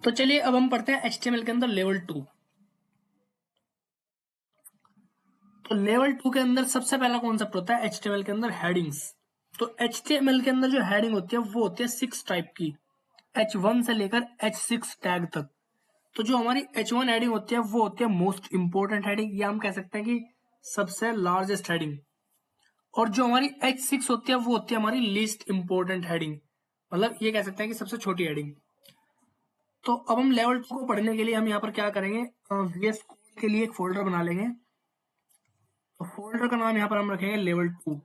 तो चलिए अब हम पढ़ते हैं HTML के अंदर लेवल 2। तो लेवल 2 के अंदर सबसे पहला कॉन्सेप्ट होता है HTML के अंदर हेडिंग्स। तो HTML के अंदर जो हेडिंग होती है वो होती है 6 टाइप की, H1 से लेकर H6 टैग तक। तो जो हमारी H1 हेडिंग होती है वो होती है मोस्ट इंपोर्टेंट हेडिंग, या हम कह सकते हैं कि सबसे लार्जेस्ट हेडिंग। और जो हमारी H6 होती है वो होती है हमारी लीस्ट इंपोर्टेंट हेडिंग, मतलब ये कह सकते हैं कि सबसे छोटी हेडिंग। तो अब हम लेवल 2 को पढ़ने के लिए हम यहाँ पर क्या करेंगे, VS कोड के लिए एक फोल्डर बना लेंगे। तो फोल्डर का नाम यहाँ पर हम रखेंगे लेवल 2।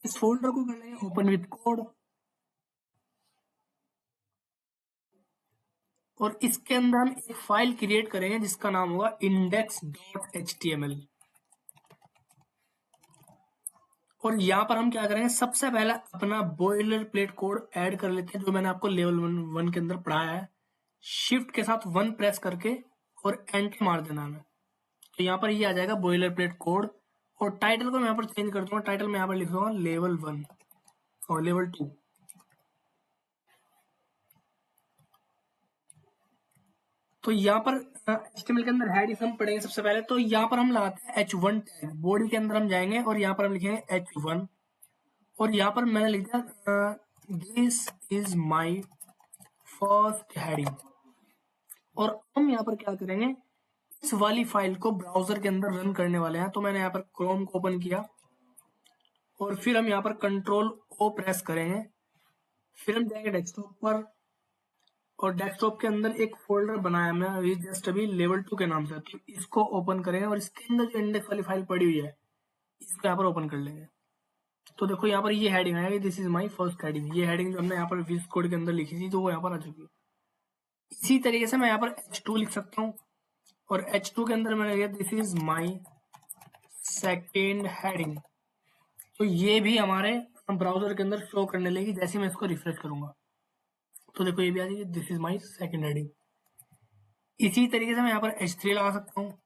इस फोल्डर को कर लेंगे ओपन विथ कोड, और इसके अंदर हम एक फाइल क्रिएट करेंगे जिसका नाम होगा index.html। और यहाँ पर हम क्या करेंगे, सबसे पहले अपना बॉयलर प्लेट कोड ऐड कर लेते हैं जो मैंने आपको लेवल 1 के अंदर पढ़ाया है। शिफ्ट के साथ 1 प्रेस करके और एंटर मार देना है। तो यहाँ पर ये आ जाएगा बॉयलर प्लेट कोड। और टाइटल को मैं यहाँ पर चेंज कर दूंगा, टाइटल में यहाँ पर लिख दूंगा लेवल 1 और लेवल 2। तो यहाँ पर HTML के अंदर हेड हम पढ़ेंगे सबसे पहले। तो यहाँ पर हम लगाते हैं H1 टैग, बॉडी के अंदर हम जाएंगे और यहाँ पर हम लिखेंगे H1। और यहाँ पर मैंने लिख दिया this is my first heading. और हम यहाँ पर क्या करेंगे, इस वाली फाइल को ब्राउजर के अंदर रन करने वाले हैं। तो मैंने यहाँ पर क्रोम को ओपन किया और फिर हम यहाँ पर कंट्रोल O प्रेस करेंगे। फिर हम जाएंगे डेस्कटॉप पर, और डेस्कटॉप के अंदर एक फोल्डर बनाया मैं अभी जस्ट अभी लेवल 2 के नाम से। तो इसको ओपन करेंगे और इसके अंदर जो इंडेक्स वाली फाइल पड़ी हुई है इसको यहाँ पर ओपन कर लेंगे। तो देखो यहाँ पर ये हेडिंग आएगी, this is my first heading. ये हेडिंग जो हमने यहाँ पर VS कोड के अंदर लिखी थी तो वो यहाँ पर आ चुकी है। इसी तरीके से मैं यहाँ पर H2 लिख सकता हूँ, और H2 के अंदर मैंने लिखा this is my second heading. तो ये भी हमारे ब्राउजर के अंदर शो करने लगी जैसे मैं इसको रिफ्रेश करूंगा। तो देखो ये भी आ जाएगी, this is my second heading. इसी तरीके से मैं यहाँ पर H3 लगा सकता हूँ,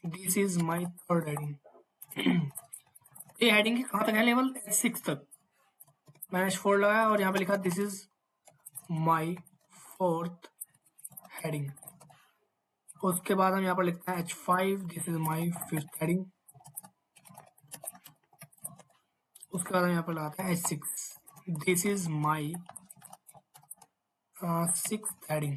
this is my third heading. ये हेडिंग कहाँ तक है, लेवल H6 तक। मैंने H4 लगाया और यहाँ पे लिखा this is my fourth heading. उसके बाद हम यहाँ पर लिखते हैं H5, this is my fifth heading. उसके बाद हम यहाँ पर लगाते हैं H6, this is my sixth heading.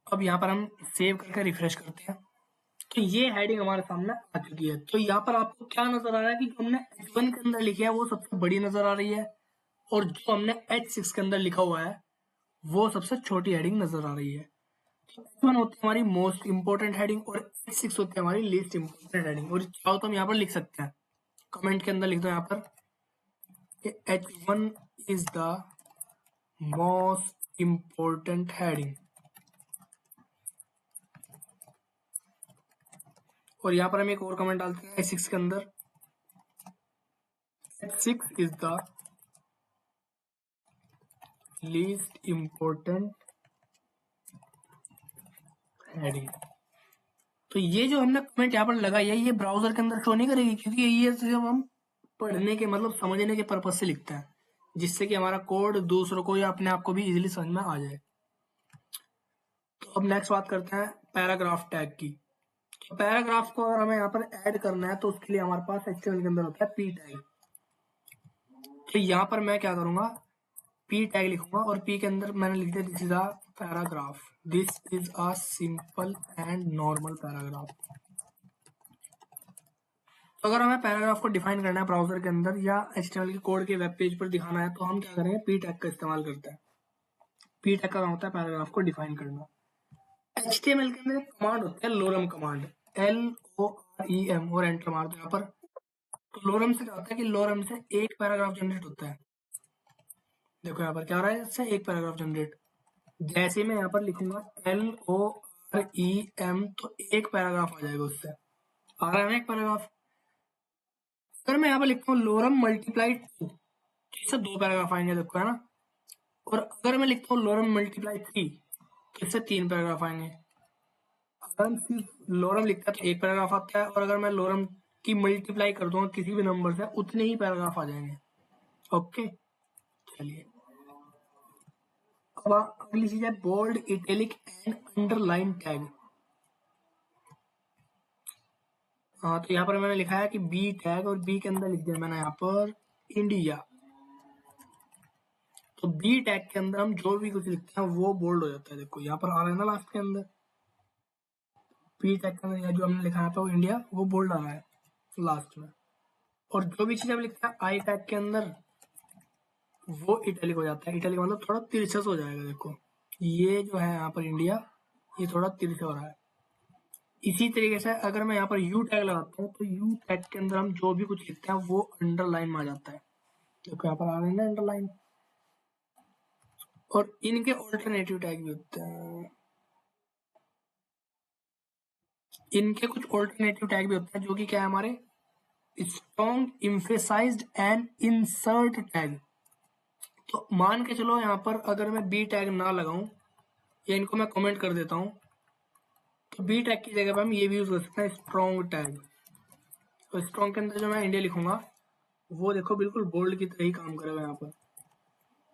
अब यहाँ पर हम सेव करके रिफ्रेश करते हैं। तो ये हेडिंग हमारे सामने आ चुकी है। तो यहाँ पर आपको क्या नजर आ रहा है कि जो हमने H1 के अंदर लिखा है वो सबसे बड़ी नजर आ रही है, और जो हमने H6 के अंदर लिखा हुआ है वो सबसे छोटी हेडिंग नजर आ रही है। तो H1 होती है हमारी मोस्ट इंपोर्टेंट हेडिंग और H6 होती है हमारी लीस्ट इंपोर्टेंट हेडिंग। और चाहो तो हम यहाँ पर लिख सकते हैं, कमेंट के अंदर लिख दो यहाँ पर H1 is the most important heading. और यहाँ पर हम एक और कमेंट डालते हैं H6 के अंदर, H6 is the least important heading. तो ये जो हमने कमेंट यहाँ पर लगाई है ये ब्राउजर के अंदर शो नहीं करेगी, क्योंकि ये सिर्फ हम पढ़ने के मतलब समझने के पर्पज से लिखते हैं, जिससे कि हमारा कोड दूसरों को या अपने आप को भी इजीली समझ में आ जाए। तो अब नेक्स्ट बात करते हैं पैराग्राफ टैग की। तो पैराग्राफ को अगर हमें यहाँ पर ऐड करना है तो उसके लिए हमारे पास HTML के अंदर होता है P टैग। तो यहाँ पर मैं क्या करूंगा, P टैग लिखूंगा और P के अंदर मैंने लिख दिया this is a paragraph, this is a simple and normal paragraph. तो अगर हमें पैराग्राफ को डिफाइन करना है ब्राउजर के अंदर या HTML के कोड के वेब पेज पर दिखाना है तो हम क्या करेंगे, P टैग का इस्तेमाल करते हैं। P टैग का काम होता है पैराग्राफ को डिफाइन करना। HTML के अंदर एक कमांड होता है लोरम कमांड, LOREM, और एंटर मार दो यहाँ पर। तो लोरम से क्या होता है कि लोरम से एक पैराग्राफ जनरेट होता है। देखो यहाँ पर क्या हो रहा है, इससे एक पैराग्राफ जनरेट। जैसे मैं यहाँ पर लिखूंगा LOREM तो एक पैराग्राफ आ जाएगा उससे। आ रहा है ना एक पैराग्राफ। अगर मैं यहाँ पर लिखता हूँ लोरम मल्टीप्लाई 2 तो इससे 2 पैराग्राफ आएंगे, देखो है ना। और अगर मैं लिखता हूँ लोरम मल्टीप्लाई 3 तो इससे 3 पैराग्राफ आएंगे। अगर हम सिर्फ लोरम लिखता है तो एक पैराग्राफ आता है, और अगर मैं लोरम की मल्टीप्लाई कर दूंगा किसी भी नंबर से, उतने ही पैराग्राफ आ जाएंगे। ओके, चलिए अब अगली चीज है bold, italic and underline tag. हाँ, तो यहाँ पर मैंने लिखा है कि बी टैग, और बी के अंदर लिख दिया मैंने यहाँ पर इंडिया। तो बी टैग के अंदर हम जो भी कुछ लिखते हैं वो बोल्ड हो जाता है। देखो यहाँ पर आ रहा है ना लास्ट के अंदर, बी टैग के अंदर जो हमने लिखा था वो इंडिया, वो बोल्ड आ रहा है लास्ट में। और जो भी चीज हम लिखते हैं आई टैग के अंदर वो इटैलिक हो जाता है। इटैलिक मतलब थोड़ा तिरछा हो जाएगा। देखो ये जो है यहाँ पर इंडिया, ये थोड़ा तिरछा हो रहा है। इसी तरीके से अगर मैं यहाँ पर यू टैग लगाता हूँ तो यू टैग के अंदर हम जो भी कुछ लिखते हैं वो अंडरलाइन में आ जाता है। देखो यहाँ पर आ रहे हैं ना अंडरलाइन। और इनके ऑल्टरनेटिव टैग भी होते हैं, इनके कुछ ऑल्टरनेटिव टैग भी होते हैं जो कि क्या है हमारे स्ट्रॉन्ग, इम्फेसाइज्ड एंड इंसर्ट टैग। तो मान के चलो यहाँ पर अगर मैं बी टैग ना लगाऊं या इनको मैं कमेंट कर देता हूं, तो बी टैग की जगह पर हम ये भी यूज कर सकते हैं स्ट्रॉन्ग टैग। तो स्ट्रॉन्ग के अंदर जो मैं इंडिया लिखूंगा वो देखो बिल्कुल बोल्ड की तरह ही काम करेगा। यहाँ पर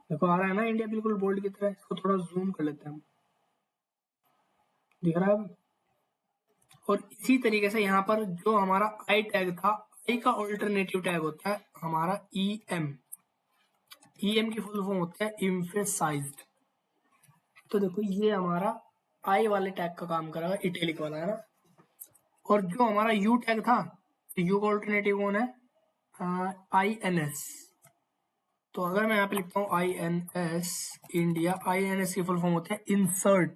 देखो आ रहा है ना इंडिया बिल्कुल बोल्ड की तरह। इसको थोड़ा जूम कर लेते हैं हम, दिख रहा है अब। और इसी तरीके से यहाँ पर जो हमारा आई टैग था, आई का ऑल्टरनेटिव टैग होता है हमारा ई एम। ई एम की फुल फॉर्म होता है इम्फेसाइज्ड। तो देखो ये हमारा आई वाले टैग का काम करेगा, इटैलिक वाला है ना। और जो हमारा यू टैग था, तो यू का ऑल्टरनेटिव कौन है, आई एन एस। तो अगर मैं यहाँ पे लिखता हूँ I N S India, I N S की फुल फॉर्म होता है इंसर्ट।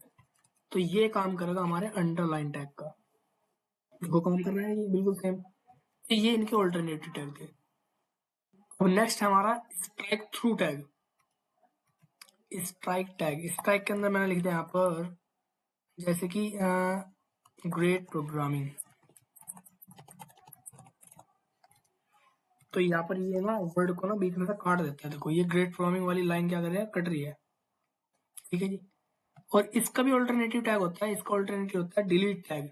तो ये काम करेगा हमारे अंडरलाइन टैग का। देखो काम कर रहा है ये बिल्कुल सेम। तो ये इनके ऑल्टरनेटिव टैग थे। अब नेक्स्ट है हमारा strike through tag. Strike tag, strike के अंदर मैंने लिख दिया यहाँ पर जैसे कि ग्रेट प्रोग्रामिंग। तो यहाँ पर ये ना वर्ड को ना बीच में से काट देता है। देखो ये ग्रेट प्रोग्रामिंग वाली लाइन क्या कर रही है, कट रही है। ठीक है जी। और इसका भी ऑल्टरनेटिव टैग होता है, इसका ऑल्टरनेटिव होता है डिलीट टैग।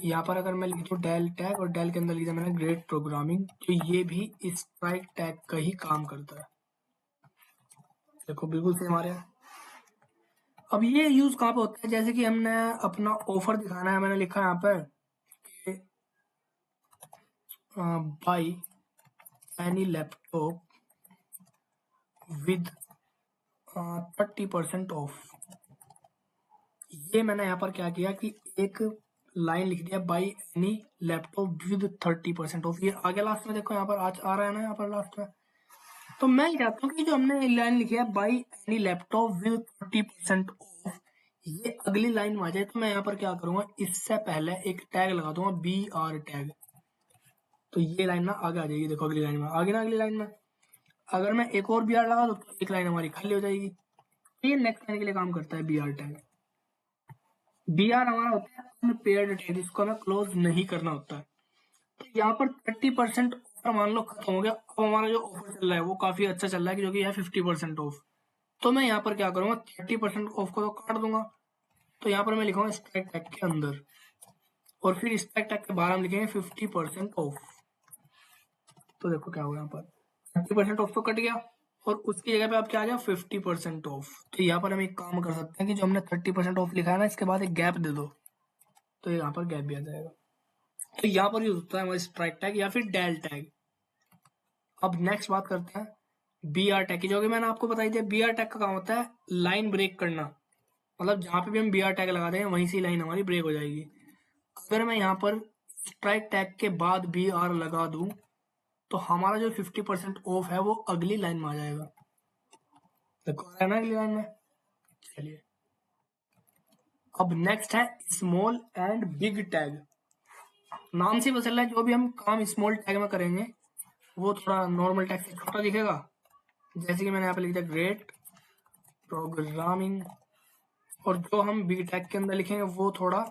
यहाँ पर अगर मैं लिख दूँ डेल टैग और डेल के अंदर लिख दिया मैंने ग्रेट प्रोग्रामिंग, तो ये भी स्ट्राइक टैग का ही काम करता है। देखो बिल्कुल सेम आ रहा है। अब ये यूज कहाँ पे होता है, जैसे कि हमने अपना ऑफर दिखाना है, मैंने लिखा है यहाँ पर by any laptop with 30% of. ये मैंने यहाँ पर क्या किया कि एक लाइन लिख दिया by any laptop with 30% of. ये आगे लास्ट में देखो यहाँ पर आज आ रहा है ना यहाँ पर लास्ट में। तो मैं चाहता हूँ कि जो हमने लाइन लिखी है by any laptop with 30% of, ये अगली लाइन में आ जाए। तो मैं यहाँ पर क्या करूंगा, इससे पहले एक टैग लगा दूंगा बी आर टैग। तो ये लाइन ना आगे आ जाएगी। देखो अगली लाइन में आगे ना, अगली लाइन में अगर मैं एक और बी आर लगा दूँ तो एक लाइन हमारी खाली हो जाएगी। तो ये नेक्स्ट लाइन के लिए काम करता है B R tag. B R हमारा होता है अनपेयर्ड टैग, इसको हमें क्लोज नहीं करना होता है। तो यहाँ पर 30% ऑफर मान लो खत्म हो गया। अब हमारा जो ऑफर चल रहा है वो काफी अच्छा चल रहा है, जो कि है 50% ऑफ। तो मैं यहाँ पर क्या करूंगा, 30% ऑफ को तो काट दूंगा। तो यहाँ पर मैं लिखूंगा स्ट्राइक टैग के अंदर, और फिर स्ट्राइक टैग के बाहर हम लिखेंगे 50% ऑफ। तो देखो क्या हुआ, यहाँ पर 30% ऑफ तो कट गया और उसकी जगह पे आप क्या आ जाओ 50% ऑफ। तो यहाँ पर हम एक काम कर सकते हैं कि जो हमने 30% ऑफ लिखा है ना, इसके बाद एक गैप दे दो, तो यहाँ पर गैप भी आ जाएगा। तो यहाँ पर यूज होता है हमारा स्ट्राइक टैग या फिर डेल टैग। अब नेक्स्ट बात करते हैं बी आर टैग की, जो कि मैंने आपको बताई थी। बी आर टैग का काम होता है लाइन ब्रेक करना। मतलब जहां पे भी हम बी आर टैग लगा दें वहीं से लाइन हमारी ब्रेक हो जाएगी। अगर मैं यहाँ पर स्ट्राइक टैग के बाद बी आर लगा दूं तो हमारा जो 50% ऑफ है वो अगली लाइन में आ जाएगा। देखो है ना अगली लाइन में। चलिए अब नेक्स्ट है स्मॉल एंड बिग टैग। नाम से पता चल रहा है जो भी हम काम स्मॉल टैग में करेंगे वो थोड़ा नॉर्मल टैग से छोटा दिखेगा। जैसे कि मैंने यहाँ पे लिख दिया ग्रेट प्रोग्रामिंग, और जो हम बिग टैग के अंदर लिखेंगे वो थोड़ा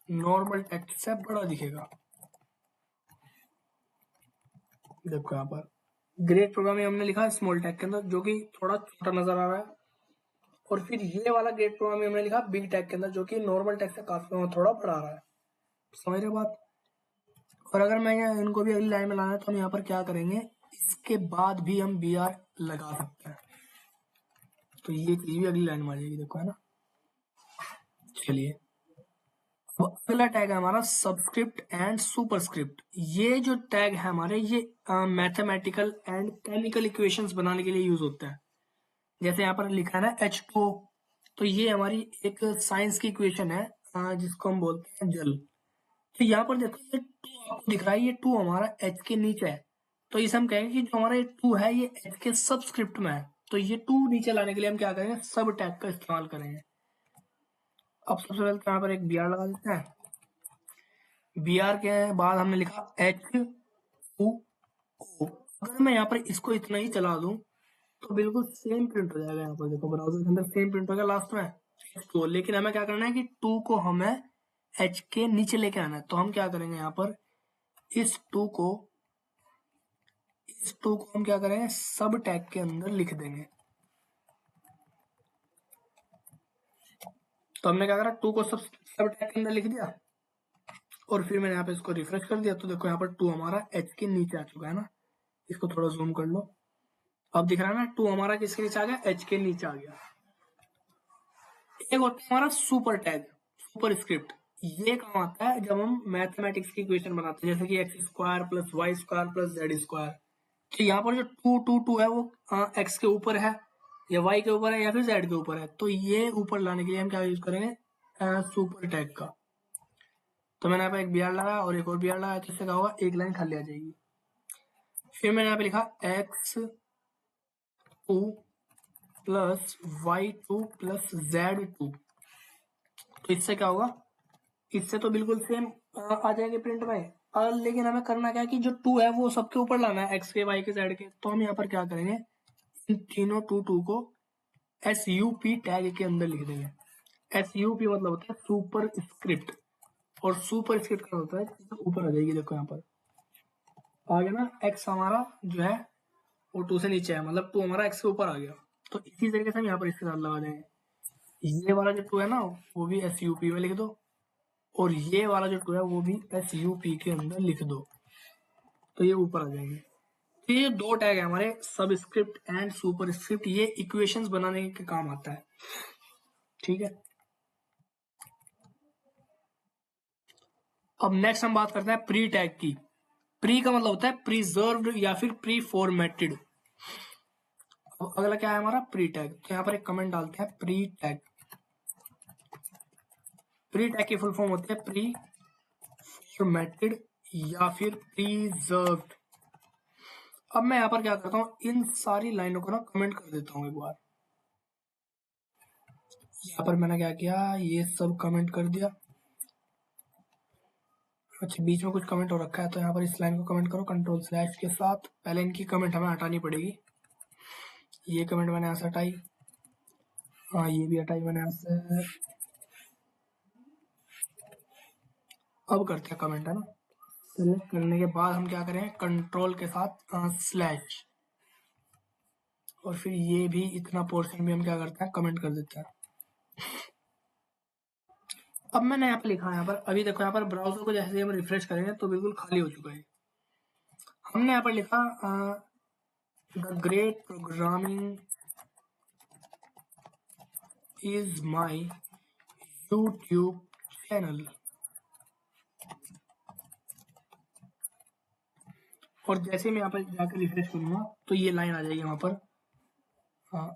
नॉर्मल टैग से बड़ा दिखेगा। देखो यहाँ पर ग्रेट प्रोग्रामिंग हमने लिखा स्मॉल टैग के अंदर, जो कि थोड़ा छोटा नजर आ रहा है। और फिर ये वाला ग्रेट प्रोग्रामिंग हमने लिखा बिग टैग के अंदर, जो कि नॉर्मल टैग से काफी थोड़ा बड़ा आ रहा है। समझ रहे बात। और अगर मैं इनको भी अगली लाइन में लाना है तो हम यहाँ पर क्या करेंगे, इसके बाद भी हम बी आर लगा सकते हैं, तो ये चीज भी अगली लाइन में आ जाएगी, देखो है ना। चलिए अब अगला टैग है हमारा सबस्क्रिप्ट एंड सुपरस्क्रिप्ट। ये जो टैग है हमारे, ये मैथमेटिकल एंड केमिकल इक्वेशंस बनाने के लिए यूज होता है। जैसे यहाँ पर लिखा है ना H2O, तो ये हमारी एक साइंस की इक्वेशन है जिसको हम बोलते हैं जल। तो यहाँ पर देखो ये 2 आपको दिख रहा है, ये 2 हमारा H के नीचे है, तो इसे हम कहेंगे कि जो हमारा ये 2 है ये H के सबस्क्रिप्ट में है। तो ये 2 नीचे लाने के लिए हम क्या करेंगे, सब टैग का इस्तेमाल करेंगे। अब सबसे पहले तो यहाँ पर एक बी आर लगा देते हैं। बी आर के बाद हमने लिखा H2O। अगर मैं यहाँ पर इसको इतना ही चला दूं तो बिल्कुल सेम प्रिंट हो जाएगा। यहाँ पर देखो ब्राउजर के अंदर सेम प्रिंट हो गया लास्ट में H2O, लेकिन हमें क्या करना है कि 2 को हमें H के नीचे लेके आना है। तो हम क्या करेंगे, यहाँ पर इस 2 को हम क्या करेंगे, सब टैग के अंदर लिख देंगे। तो हमने क्या करा, 2 को सब टैग के अंदर लिख दिया और फिर मैंने यहाँ पे इसको रिफ्रेश कर दिया, तो देखो यहाँ पर 2 हमारा H के नीचे आ चुका है ना। इसको थोड़ा जूम कर लो, अब दिख रहा है ना 2 हमारा किसके नीचे आ गया, H के नीचे आ गया। एक होता है हमारा सुपर टैग, सुपर स्क्रिप्ट। ये काम आता है जब हम मैथमेटिक्स की इक्वेशन बनाते हैं, जैसे कि x square plus Y square plus Z square. तो यहाँ पर जो 2 2 2 है वो x के ऊपर है या y के ऊपर है या फिर z के ऊपर है, तो ये ऊपर लाने के लिए हम क्या यूज करेंगे, सुपर टैग का। तो मैंने यहाँ पे एक बी आर लगाया और एक और बी आर लगाया, तो इससे क्या होगा, एक लाइन खाली आ जाएगी। फिर मैंने यहाँ पे लिखा x2 plus y2 plus z2। तो इससे क्या होगा, इससे तो बिल्कुल सेम आ जाएंगे प्रिंट में। लेकिन हमें करना क्या है कि जो 2 है वो सबके ऊपर लाना है, x के y के z के। तो हम यहाँ पर क्या करेंगे, इन तीनों 2 को SUP टैग के अंदर लिख देंगे। SUP मतलब होता है सुपर स्क्रिप्ट, और सुपर स्क्रिप्ट का होता है तो ऊपर आ जाएगी। देखो यहाँ पर आ गया ना, x हमारा जो है वो 2 से नीचे है, मतलब 2 हमारा x के ऊपर आ गया। तो इसी तरीके से हम यहाँ पर इसके साथ लगा देंगे। ये वाला जो 2 है ना वो भी SUP में लिख दो, और ये वाला जो 2 है वो भी SUP के अंदर लिख दो, तो ये ऊपर आ जाएंगे। तो ये 2 टैग है हमारे सबस्क्रिप्ट एंड सुपरस्क्रिप्ट, ये इक्वेशंस बनाने के काम आता है। ठीक है, अब नेक्स्ट हम बात करते हैं प्री टैग की। प्री का मतलब होता है प्रिजर्व्ड या फिर प्री फॉर्मेटेड। अब अगला क्या है हमारा, प्री टैग। तो यहाँ पर एक कमेंट डालते हैं प्री टैग। प्री टैग की फुल फॉर्म होती है प्री फॉर्मेटेड या फिर प्रिजर्व्ड। अब मैं यहाँ पर क्या करता हूँ, इन सारी लाइनों को ना कमेंट कर देता हूँ एक बार। यहाँ पर मैंने क्या किया, ये सब कमेंट कर दिया। अच्छा, बीच में कुछ कमेंट हो रखा है, तो यहाँ पर इस लाइन को कमेंट करो कंट्रोल स्लैश के साथ। पहले इनकी कमेंट हमें हटानी पड़ेगी। ये कमेंट मैंने यहाँ से हटाई, हाँ ये भी हटाई मैंने यहाँ से। अब करते हैं कमेंट, है ना। सेलेक्ट करने के बाद हम क्या करें, कंट्रोल के साथ स्लैश, और फिर ये भी इतना पोर्शन भी हम क्या करते हैं, कमेंट कर देते हैं। अब मैंने यहाँ पे लिखा है, यहाँ पर अभी देखो, यहाँ पर ब्राउजर को जैसे हम रिफ्रेश करेंगे तो बिल्कुल खाली हो चुका है। हमने यहाँ पर लिखा the great programming is my YouTube channel, और जैसे मैं यहाँ पर जाकर रिफ्रेश करूंगा तो ये लाइन आ जाएगी वहां पर।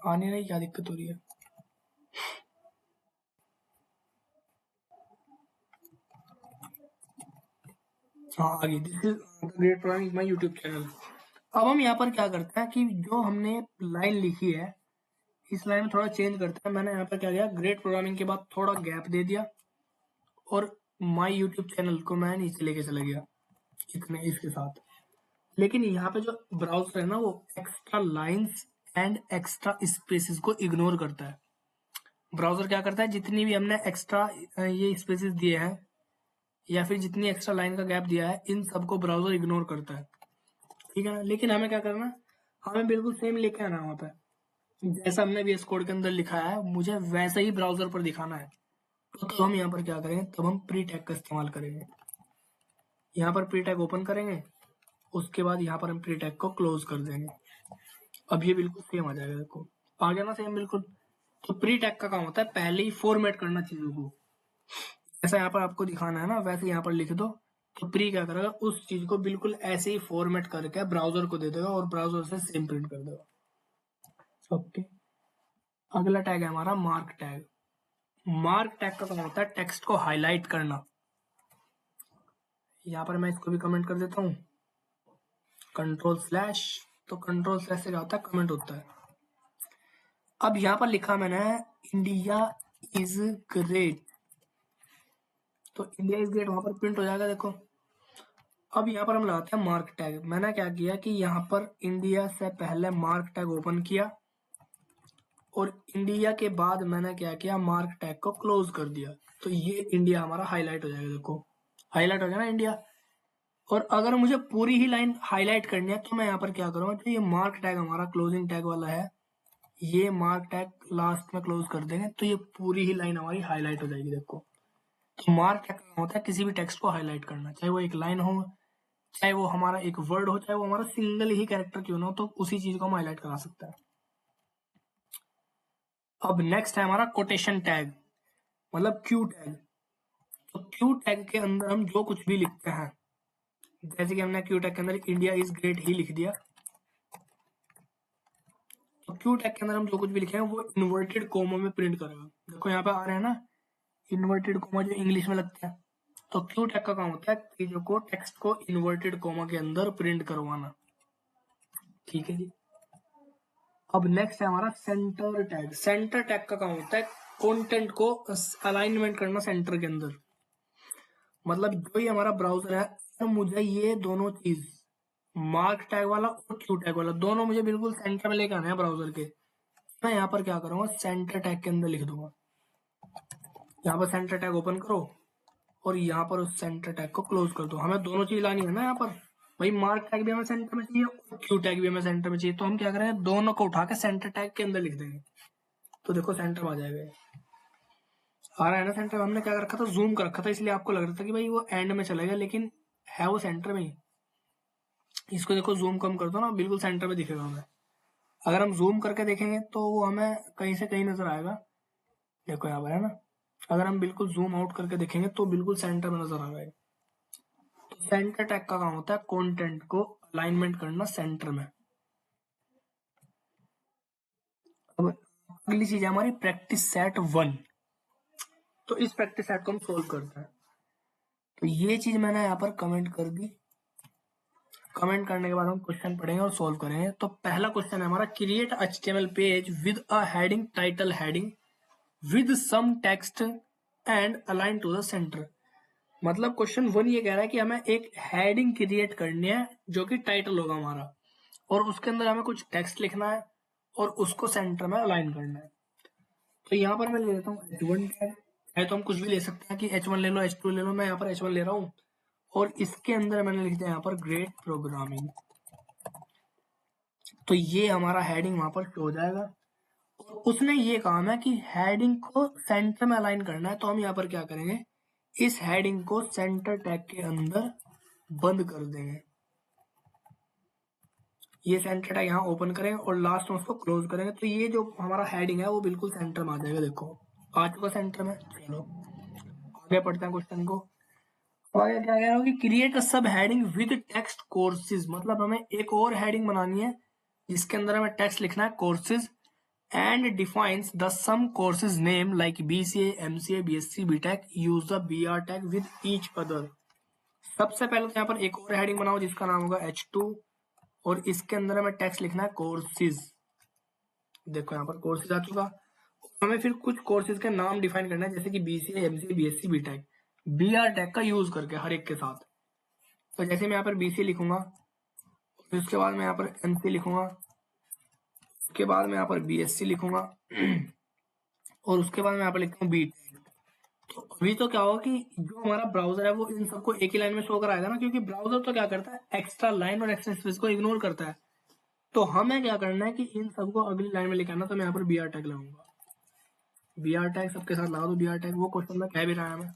आने नहीं, क्या दिक्कत हो रही है। हाँ आ गई, this is great programming my YouTube channel. अब हम यहाँ पर क्या करते हैं कि जो हमने लाइन लिखी है इस लाइन में थोड़ा चेंज करते हैं। मैंने यहाँ पर क्या किया, ग्रेट प्रोग्रामिंग के बाद थोड़ा गैप दे दिया और माई यूट्यूब चैनल को मैं नीचे लेके चला गया इतने इसके साथ। लेकिन यहाँ पे जो ब्राउजर है ना वो extra lines and extra spaces को इग्नोर करता है। ब्राउजर क्या करता है, जितनी भी हमने एक्स्ट्रा ये स्पेसेस दिए हैं या फिर जितनी एक्स्ट्रा लाइन का गैप दिया है, इन सबको ब्राउजर इग्नोर करता है। ठीक है ना, लेकिन हमें क्या करना है, हमें बिल्कुल सेम लेके आना है वहां पे, जैसा हमने VS कोड के अंदर लिखा है मुझे वैसे ही ब्राउजर पर दिखाना है। तो हम यहाँ पर क्या करेंगे, तब हम प्री टैग का इस्तेमाल करेंगे। यहाँ पर प्री टैग ओपन करेंगे, उसके बाद यहाँ पर हम प्री टैग को क्लोज कर देंगे। अब ये बिल्कुल सेम आ जाएगा, देखो आ गया ना सेम बिल्कुल। तो प्री टैग का काम होता है पहले ही फॉर्मेट करना चीजों को, जैसा यहाँ पर आपको दिखाना है ना वैसे यहाँ पर लिख दो। तो प्री क्या करेगा, उस चीज को बिल्कुल ऐसे ही फॉर्मेट करके ब्राउजर को दे देगा और ब्राउजर से सेम प्रिंट कर देगा। ओके, अगला टैग है हमारा मार्क टैग। मार्क टैग का काम होता है टेक्स्ट को हाईलाइट करना। यहाँ पर मैं इसको भी कमेंट कर देता हूँ, कंट्रोल स्लैश। तो कंट्रोल स्लैश से क्या होता है, कमेंट होता है। अब यहाँ पर लिखा मैंने इंडिया इज ग्रेट, तो इंडिया इज ग्रेट वहां पर प्रिंट हो जाएगा, देखो। अब यहाँ पर हम लगाते हैं मार्क टैग। मैंने क्या किया कि यहाँ पर इंडिया से पहले मार्क टैग ओपन किया और इंडिया के बाद मैंने क्या किया, मार्क टैग को क्लोज कर दिया। तो ये इंडिया हमारा हाईलाइट हो जाएगा, देखो हाईलाइट हो गया ना इंडिया। और अगर मुझे पूरी ही लाइन हाईलाइट करनी है तो मैं यहाँ पर क्या करूंगा, तो ये मार्क टैग हमारा क्लोजिंग टैग वाला है, ये मार्क टैग लास्ट में क्लोज कर देंगे तो ये पूरी ही लाइन हमारी हाईलाइट हो जाएगी, देखो। तो मार्क टैग होता है किसी भी टेक्स्ट को हाईलाइट करना, चाहे वो एक लाइन हो, चाहे वो हमारा एक वर्ड हो, चाहे वो हमारा सिंगल ही कैरेक्टर क्यों ना हो, तो उसी चीज को हम हाईलाइट करा सकते हैं। अब नेक्स्ट है हमारा कोटेशन टैग, मतलब क्यू टैग। तो क्यू टैग के अंदर हम जो कुछ भी लिखते हैं, जैसे कि हमने क्यू टैग के अंदर इंडिया इज ग्रेट ही लिख दिया, तो क्यू टैग के अंदर हम जो कुछ भी लिखे हैं वो इन्वर्टेड कोमा में प्रिंट करेगा। देखो यहाँ पे आ रहे हैं ना इन्वर्टेड कोमा जो इंग्लिश में लगता है। तो क्यू टैग का काम होता है चीजों को, टेक्स्ट को इन्वर्टेड कोमा के अंदर प्रिंट करवाना, ठीक है जी। अब नेक्स्ट है हमारा सेंटर टैग। सेंटर टैग का काम होता है कंटेंट को अलाइनमेंट करना सेंटर के अंदर। मतलब जो ही हमारा ब्राउजर है, तो मुझे ये दोनों चीज, मार्क टैग वाला और क्यू टैग वाला, दोनों मुझे बिल्कुल सेंटर में लेकर आना है ब्राउजर के। मैं यहाँ पर क्या करूंगा, सेंटर टैग के अंदर लिख दूंगा। यहाँ पर सेंटर टैग ओपन करो और यहाँ पर उस सेंटर टैग को क्लोज कर दो। हमें दोनों चीज लानी है ना यहाँ पर, भाई मार्क टैग भी हमें सेंटर में चाहिए और क्यू टैग भी हमें सेंटर में चाहिए। तो हम क्या करेंगे, दोनों को उठा के सेंटर टैग के अंदर लिख देंगे, तो देखो सेंटर में आ जाएगा। आ रहा है ना सेंटर। हमने क्या कर रखा था, जूम कर रखा था, इसलिए आपको लग रहा था कि भाई वो एंड में चलेगा, लेकिन है वो सेंटर में ही। इसको देखो जूम कम कर दो ना, बिल्कुल सेंटर में दिखेगा हमें। अगर हम जूम करके देखेंगे तो वो हमें कहीं से कहीं नजर आएगा, देखो यहाँ पर है ना। अगर हम बिल्कुल जूम आउट करके देखेंगे तो बिल्कुल सेंटर में नजर आ रहा है। तो सेंटर टैग का काम होता है कंटेंट को अलाइनमेंट करना सेंटर में। अब अगली चीज है हमारी प्रैक्टिस सेट 1। तो इस प्रैक्टिस सेट को हम सोल्व करते हैं। तो ये चीज मैंने यहाँ पर कमेंट कर दी। कमेंट करने के बाद हम क्वेश्चन पढ़ेंगे और सोल्व करेंगे। तो पहला क्वेश्चन है हमारा, create HTML page with a heading, title heading with some text and align to the centre. मतलब क्वेश्चन 1 ये कह रहा है कि हमें एक हेडिंग क्रिएट करनी है जो कि टाइटल होगा हमारा, और उसके अंदर हमें कुछ टेक्स्ट लिखना है और उसको सेंटर में अलाइन करना है। तो यहाँ पर मैं ले लेता हूँ H1 टैग, है तो हम कुछ भी ले सकते हैं कि H1 ले लो, H2 ले लो। मैं यहाँ पर H1 ले रहा हूँ और इसके अंदर मैंने लिख दिया यहाँ पर ग्रेट प्रोग्रामिंग। तो ये हमारा हेडिंग वहां पर शो हो जाएगा। और उसने ये काम है कि हेडिंग को सेंटर में अलाइन करना है। तो हम यहाँ पर क्या करेंगे, इस हेडिंग को सेंटर टैग के अंदर बंद कर देंगे। ये सेंटर टैग यहाँ ओपन करेंगे और लास्ट में उसको क्लोज करेंगे। तो ये जो हमारा हेडिंग है वो बिल्कुल सेंटर में आ जाएगा, देखो आ चुका सेंटर में। चलो आगे पढ़ते हैं क्वेश्चन को। आगे क्या कह रहा हूँ कि क्रिएट अ सब हेडिंग विद टेक्स्ट कोर्सेज। मतलब हमें एक और हेडिंग बनानी है जिसके अंदर हमें टेक्स्ट लिखना है courses, and defines the some courses name like BCA, MCA, BSc, BTech, use the BR tag with each other. सबसे पहले तो यहाँ पर एक और हेडिंग बनाओ जिसका नाम होगा H2 और इसके अंदर हमें टेक्स्ट लिखना है कोर्सेज। देखो यहाँ पर कोर्सेज आ चुका। हमें फिर कुछ कोर्सेज के नाम डिफाइन करना है, जैसे कि BCA, MCA, BSc, BTech, BR tag का यूज करके हर एक के साथ। तो जैसे मैं यहाँ पर BCA लिखूंगा, फिर उसके बाद मैं यहाँ पर MCA लिखूंगा, उसके बाद मैं यहाँ पर BSc लिखूंगा और उसके बाद मैं यहाँ पर लिखता हूँ BTech। तो अभी तो क्या होगा कि जो हमारा ब्राउजर है वो इन सबको एक ही लाइन में शो कराएगा ना, क्योंकि ब्राउजर तो क्या करता है, एक्स्ट्रा लाइन और एक्स्ट्रा स्पेस को इग्नोर करता है। तो हमें क्या करना है कि इन सबको अगली लाइन में लेके आना। तो मैं यहाँ पर BR टैग लगाऊंगा, BR टैग सबके साथ लगा दो। BR टैग वो क्वेश्चन में कह भी रहा है हमें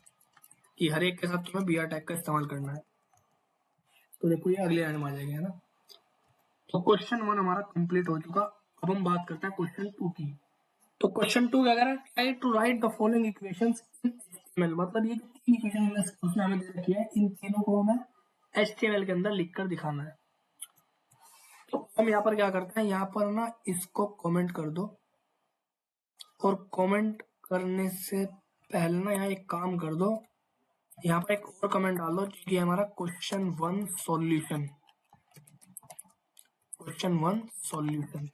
कि हर एक के साथ तुम्हें BR टैग का इस्तेमाल करना है। तो देखो ये अगले लाइन में आ जाएगा, है ना। तो क्वेश्चन 1 हमारा कंप्लीट हो चुका। अब हम बात करते हैं क्वेश्चन 2 की। तो क्वेश्चन 2 क्या कह रहा है, try to write the following equations in HTML। मतलब ये तीन इक्वेशन उसने हमें दे रखी है, इन तीनों को हमें HTML के अंदर लिखकर दिखाना है। तो हम यहाँ पर क्या करते हैं, यहाँ पर ना इसको कमेंट कर दो, और कमेंट करने से पहले ना यहाँ एक काम कर दो, यहाँ पर एक और कमेंट डाल दो जो कि हमारा क्वेश्चन 1 सॉल्यूशन, क्वेश्चन 1 सॉल्यूशन,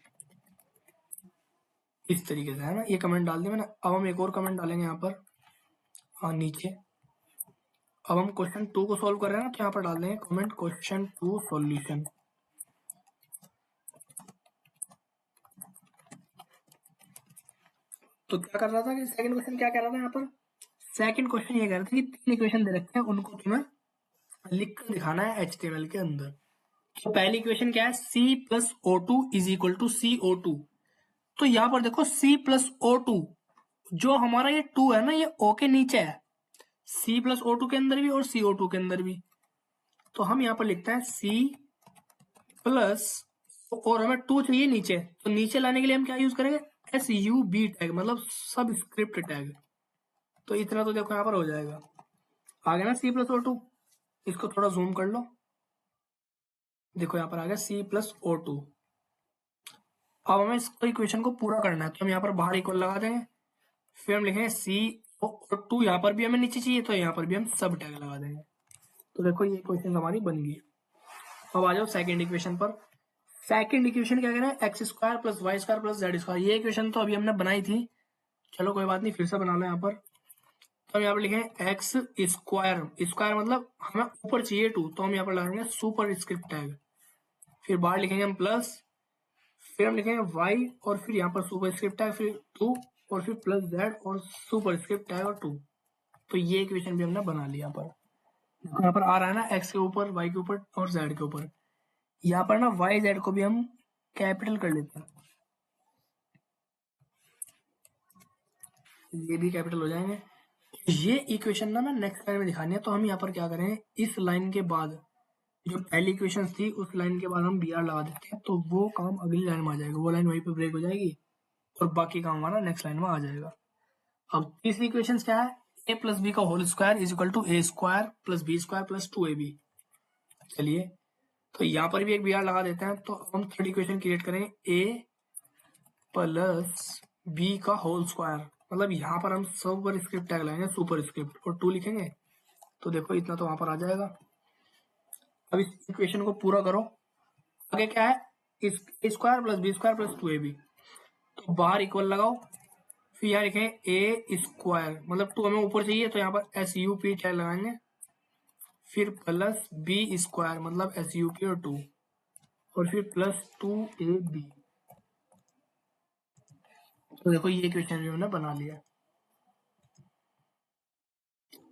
इस तरीके से, है ना। ये कमेंट डाल दिया मैंने। अब हम एक और कमेंट डालेंगे यहाँ पर, हाँ नीचे। अब हम क्वेश्चन 2 को सॉल्व कर रहे हैं ना, तो यहाँ पर डाल देंगे कमेंट क्वेश्चन 2 सॉल्यूशन। तो क्या कर रहा था कि सेकंड क्वेश्चन क्या कह रहा था यहाँ पर, सेकंड क्वेश्चन ये कह रहा था कि तीन इक्वेशन दे रखे हैं, उनको तुम्हें लिख कर दिखाना है HTML के अंदर। तो पहली इक्वेशन क्या है, C+O2 is equal to CO2। तो यहाँ पर देखो C+O2, जो हमारा ये 2 है ना, ये O के नीचे है, C+O2 के अंदर भी और CO2 के अंदर भी। तो हम यहाँ पर लिखते हैं C प्लस, और हमें 2 चाहिए नीचे, तो नीचे लाने के लिए हम क्या यूज करेंगे, SUB टैग, मतलब सब स्क्रिप्ट टैग। तो इतना तो देखो यहाँ पर हो जाएगा, आ गया ना C+O2। इसको थोड़ा जूम कर लो, देखो यहाँ पर आ गया C+O2। अब हमें इसको इक्वेशन को पूरा करना है, तो हम यहाँ पर बाहर इक्वल लगा देंगे, फिर हम लिखेंगे CO2, यहाँ पर भी हमें नीचे चाहिए, तो यहाँ पर भी हम सब टैग लगा देंगे। तो देखो ये इक्वेशन हमारी बन गई। अब आ जाओ सेकंड इक्वेशन पर। सेकंड इक्वेशन क्या कह रहा है, x² plus Y square plus z²। ये इक्वेशन तो अभी हमने बनाई थी, चलो कोई बात नहीं, फिर से बना लो यहाँ पर। तो हम यहाँ पर लिखेंगे एक्स स्क्वायर, स्क्वायर मतलब हमें ऊपर चाहिए 2, तो हम यहाँ पर लगाएंगे सुपर स्क्रिप्ट टैग, फिर बाहर लिखेंगे हम प्लस, फिर हम लिखेंगे y, और फिर यहाँ पर सुपर स्क्रिप्ट टैग, फिर 2, और फिर प्लस z और सुपर स्क्रिप्ट टैग और 2। तो ये इक्वेशन भी हमने बना लिया। पर यहाँ पर आ रहा है ना x के ऊपर, y के ऊपर और z के ऊपर। यहाँ पर ना y z को भी हम कैपिटल कर लेते हैं, ये भी कैपिटल हो जाएंगे। ये इक्वेशन ना मैं नेक्स्ट लाइन में दिखानी है। तो हम यहाँ पर क्या करें, इस लाइन के बाद जो पहली इक्वेशन थी उस लाइन के बाद हम BR लगा देते हैं, तो वो काम अगली लाइन में आ जाएगा, वो लाइन वहीं पे ब्रेक हो जाएगी और बाकी काम हमारा नेक्स्ट लाइन में आ जाएगा। अब तीसरी इक्वेशन क्या है, a प्लस बी का whole square is equal to a square plus B square plus 2ab। चलिए तो यहाँ पर भी एक BR लगा देते हैं। तो हम थर्ड इक्वेशन क्रिएट करेंगे a प्लस बी का होल स्क्वायर, मतलब यहाँ पर हम सुपर स्क्रिप्ट टैग लगाएंगे, सुपर स्क्रिप्ट और 2 लिखेंगे। तो देखो इतना तो वहां पर आ जाएगा। अब इस इक्वेशन को पूरा करो, आगे क्या है, इस a square plus B square plus 2ab। तो बाहर इक्वल लगाओ, फिर यहाँ लिखें ए स्क्वायर, मतलब 2 हमें ऊपर चाहिए, तो यहाँ पर SUP टैग लगाएंगे, फिर प्लस बी स्क्वायर मतलब SUP और 2, और फिर प्लस 2ab। तो देखो ये इक्वेशन भी हमने बना लिया।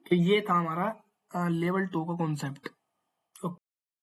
तो ये था हमारा लेवल 2 का कॉन्सेप्ट।